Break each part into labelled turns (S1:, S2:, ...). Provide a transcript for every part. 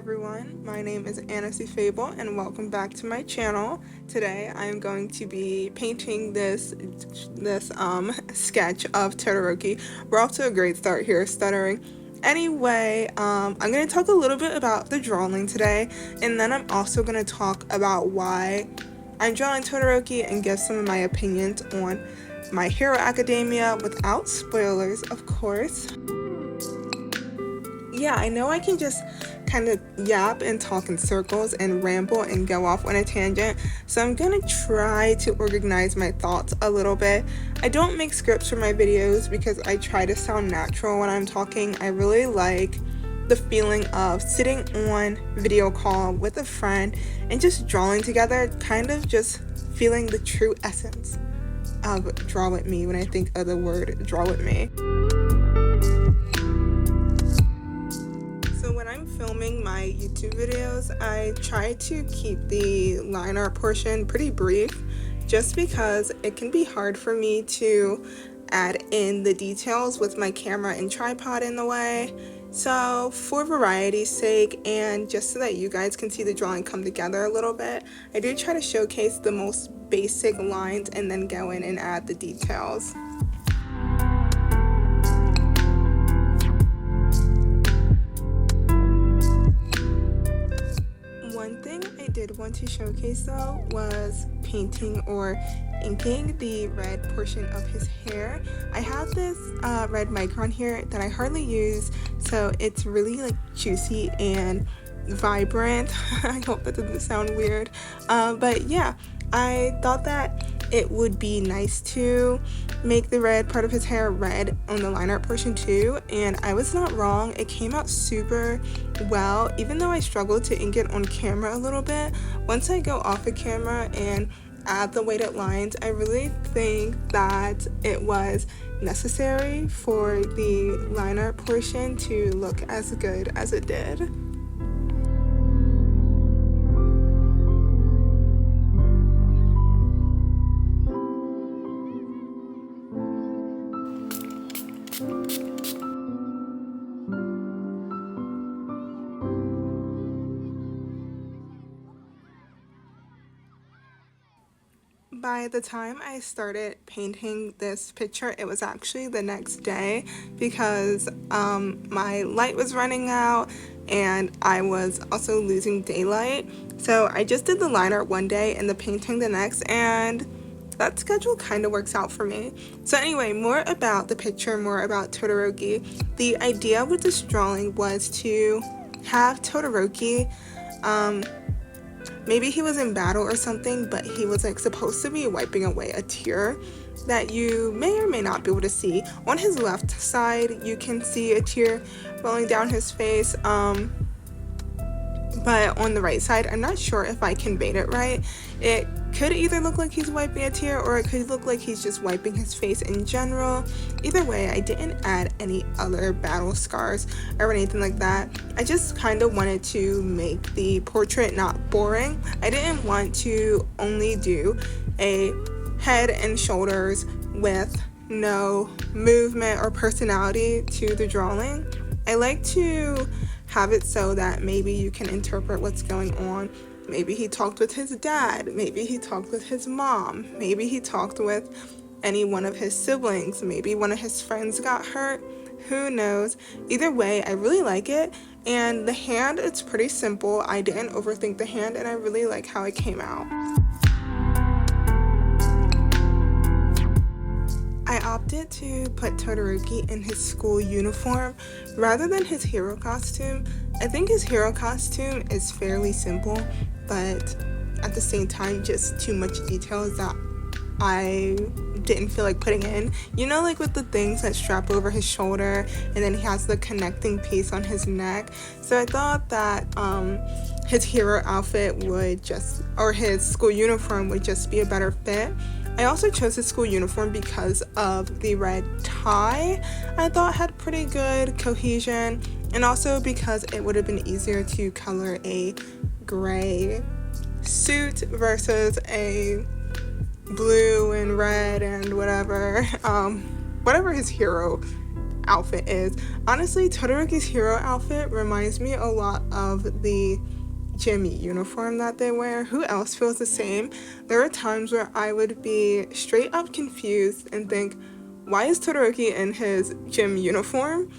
S1: everyone, my name is Annecy Fable and welcome back to my channel. Today I'm going to be painting this sketch of Todoroki. We're off to a great start here, stuttering. Anyway, I'm going to talk a little bit about the drawing today, and then I'm also going to talk about why I'm drawing Todoroki and give some of my opinions on My Hero Academia without spoilers, of course. Yeah, I know I can just kind of yap and talk in circles and ramble and go off on a tangent, so I'm gonna try to organize my thoughts a little bit. I don't make scripts for my videos because I try to sound natural when I'm talking. I really like the feeling of sitting on video call with a friend and just drawing together, kind of just feeling the true essence of draw with me when I think of the word draw with me. When I'm filming my YouTube videos, I try to keep the line art portion pretty brief just because it can be hard for me to add in the details with my camera and tripod in the way. So for variety's sake and just so that you guys can see the drawing come together a little bit, I do try to showcase the most basic lines and then go in and add the details. Did want to showcase though was painting or inking the red portion of his hair. I have this red micron here that I hardly use, so it's really like juicy and vibrant. I hope that doesn't sound weird, but yeah, I thought that it would be nice to make the red part of his hair red on the line art portion too, and I was not wrong. It came out super well, even though I struggled to ink it on camera a little bit. Once I go off the camera and add the weighted lines, I really think that it was necessary for the line art portion to look as good as it did. By the time I started painting this picture, it was actually the next day because my light was running out and I was also losing daylight. So I just did the line art one day and the painting the next, and that schedule kind of works out for me. So anyway, more about the picture, more about Todoroki. The idea with this drawing was to have Todoroki, maybe he was in battle or something, but he was like supposed to be wiping away a tear that you may or may not be able to see. On his left side, you can see a tear rolling down his face, but on the right side, I'm not sure if I conveyed it right. It could either look like he's wiping a tear or it could look like he's just wiping his face in general. Either way, I didn't add any other battle scars or anything like that. I just kind of wanted to make the portrait not boring. I didn't want to only do a head and shoulders with no movement or personality to the drawing. I like to have it so that maybe you can interpret what's going on. Maybe he talked with his dad, maybe he talked with his mom, maybe he talked with any one of his siblings, maybe one of his friends got hurt, who knows. Either way, I really like it, and the hand, it's pretty simple. I didn't overthink the hand and I really like how it came out. I opted to put Todoroki in his school uniform rather than his hero costume. I think his hero costume is fairly simple, but at the same time just too much details that I didn't feel like putting in. You know, like with the things that strap over his shoulder and then he has the connecting piece on his neck. So I thought that his hero outfit would just, or his school uniform would just be a better fit. I also chose his school uniform because of the red tie. I thought had pretty good cohesion, and also because it would have been easier to color a gray suit versus a blue and red and whatever his hero outfit is. Honestly, Todoroki's hero outfit reminds me a lot of the gym uniform that they wear. Who else feels the same? There are times where I would be straight up confused and think, why is Todoroki in his gym uniform?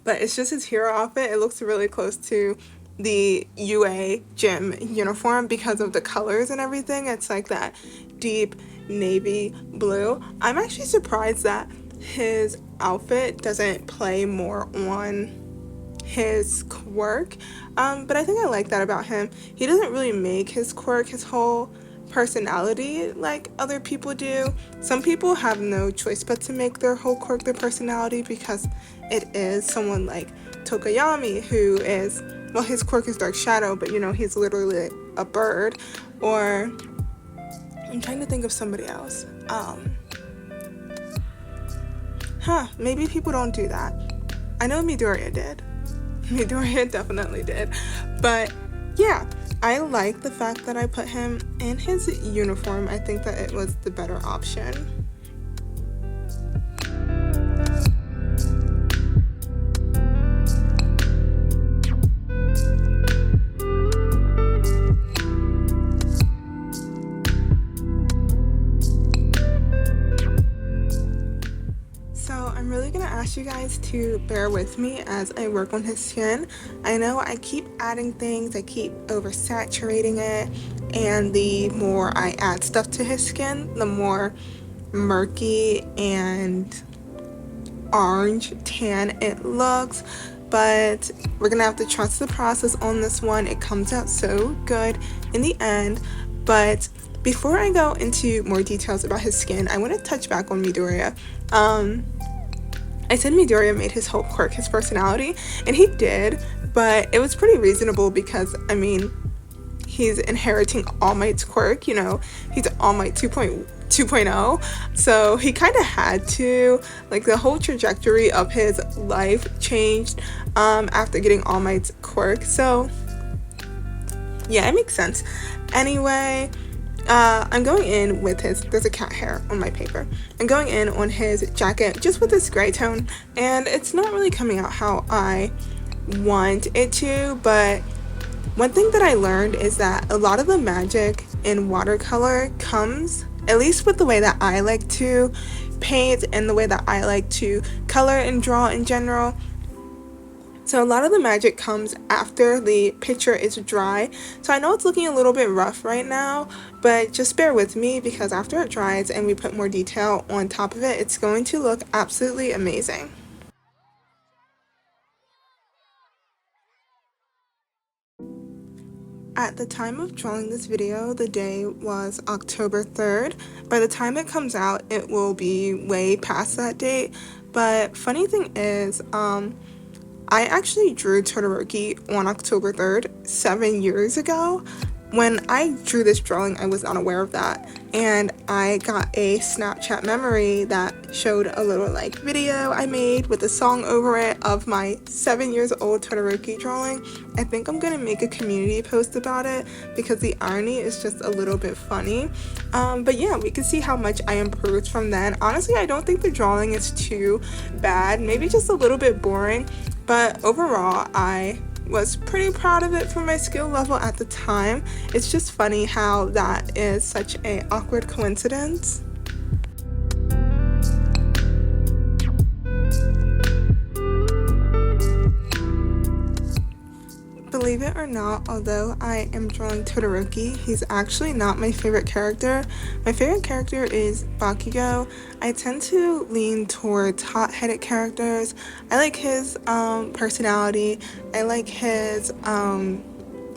S1: But it's just his hero outfit. It looks really close to the UA gym uniform because of the colors and everything. It's like that deep navy blue. I'm actually surprised that his outfit doesn't play more on his quirk, but I think I like that about him. He doesn't really make his quirk his whole personality like other people do. Some people have no choice but to make their whole quirk their personality because it is. Someone like Tokoyami, who is, well, his quirk is dark shadow, but you know, he's literally a bird. Or I'm trying to think of somebody else. Maybe people don't do that. I know Midoriya did. Midoriya definitely did. But yeah, I like the fact that I put him in his uniform. I think that it was the better option. I'm really gonna ask you guys to bear with me as I work on his skin. I know I keep adding things, I keep oversaturating it, and the more I add stuff to his skin, the more murky and orange tan it looks. But we're gonna have to trust the process on this one. It comes out so good in the end. But before I go into more details about his skin, I want to touch back on Midoriya. I said Midoriya made his whole quirk his personality, and he did, but it was pretty reasonable because, I mean, he's inheriting All Might's quirk, you know, he's All Might 2.0, so he kind of had to, like, the whole trajectory of his life changed after getting All Might's quirk, so yeah, it makes sense. Anyway, I'm going in with his, there's a cat hair on my paper. I'm going in on his jacket just with this gray tone, and it's not really coming out how I want it to, but one thing that I learned is that a lot of the magic in watercolor comes, at least with the way that I like to paint and the way that I like to color and draw in general. So a lot of the magic comes after the picture is dry. So I know it's looking a little bit rough right now, but just bear with me because after it dries and we put more detail on top of it, it's going to look absolutely amazing. At the time of drawing this video, the day was October 3rd. By the time it comes out, it will be way past that date. But funny thing is, I actually drew Todoroki on October 3rd 7 years ago. When I drew this drawing, I was not aware of that, and I got a Snapchat memory that showed a little like video I made with a song over it of my 7 years old Todoroki drawing. I think I'm gonna make a community post about it because the irony is just a little bit funny. But yeah, we can see how much I improved from then. Honestly, I don't think the drawing is too bad, maybe just a little bit boring, but overall I was pretty proud of it for my skill level at the time. It's just funny how that is such an awkward coincidence. Believe it or not, although I am drawing Todoroki, he's actually not my favorite character. My favorite character is Bakugo. I tend to lean towards hot-headed characters. I like his personality. I like his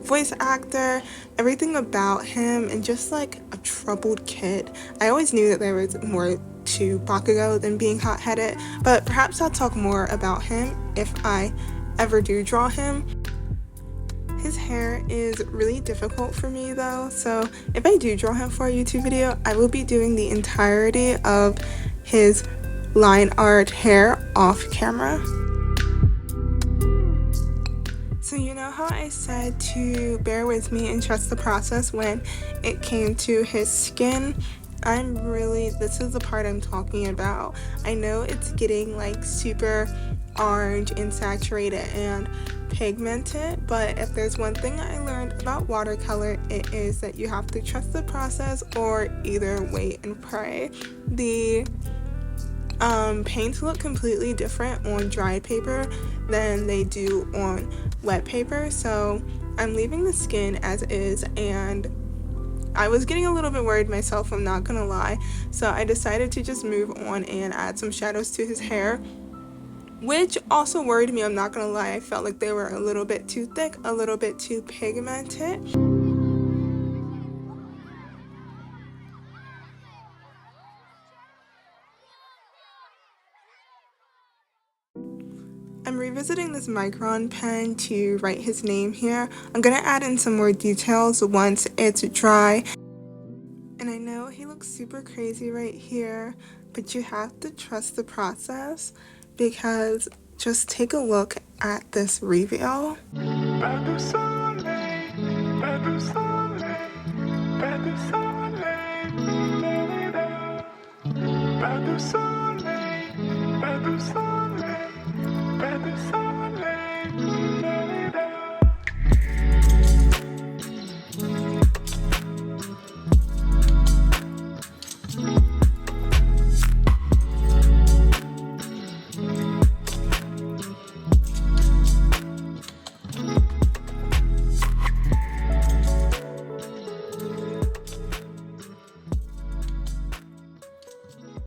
S1: voice actor, everything about him, and just like a troubled kid. I always knew that there was more to Bakugo than being hot-headed, but perhaps I'll talk more about him if I ever do draw him. His hair is really difficult for me though, so if I do draw him for a YouTube video, I will be doing the entirety of his line art hair off camera. So you know how I said to bear with me and trust the process when it came to his skin? This is the part I'm talking about. I know it's getting like super orange and saturated and pigmented, but if there's one thing I learned about watercolor, it is that you have to trust the process or either wait and pray. The paints look completely different on dry paper than they do on wet paper, so I'm leaving the skin as is, and I was getting a little bit worried myself, I'm not gonna lie, so I decided to just move on and add some shadows to his hair, which also worried me, I'm not gonna lie. I felt like they were a little bit too thick, a little bit too pigmented. I'm revisiting this Micron pen to write his name here. I'm gonna add in some more details once it's dry. And I know he looks super crazy right here, but you have to trust the process because just take a look at this reveal.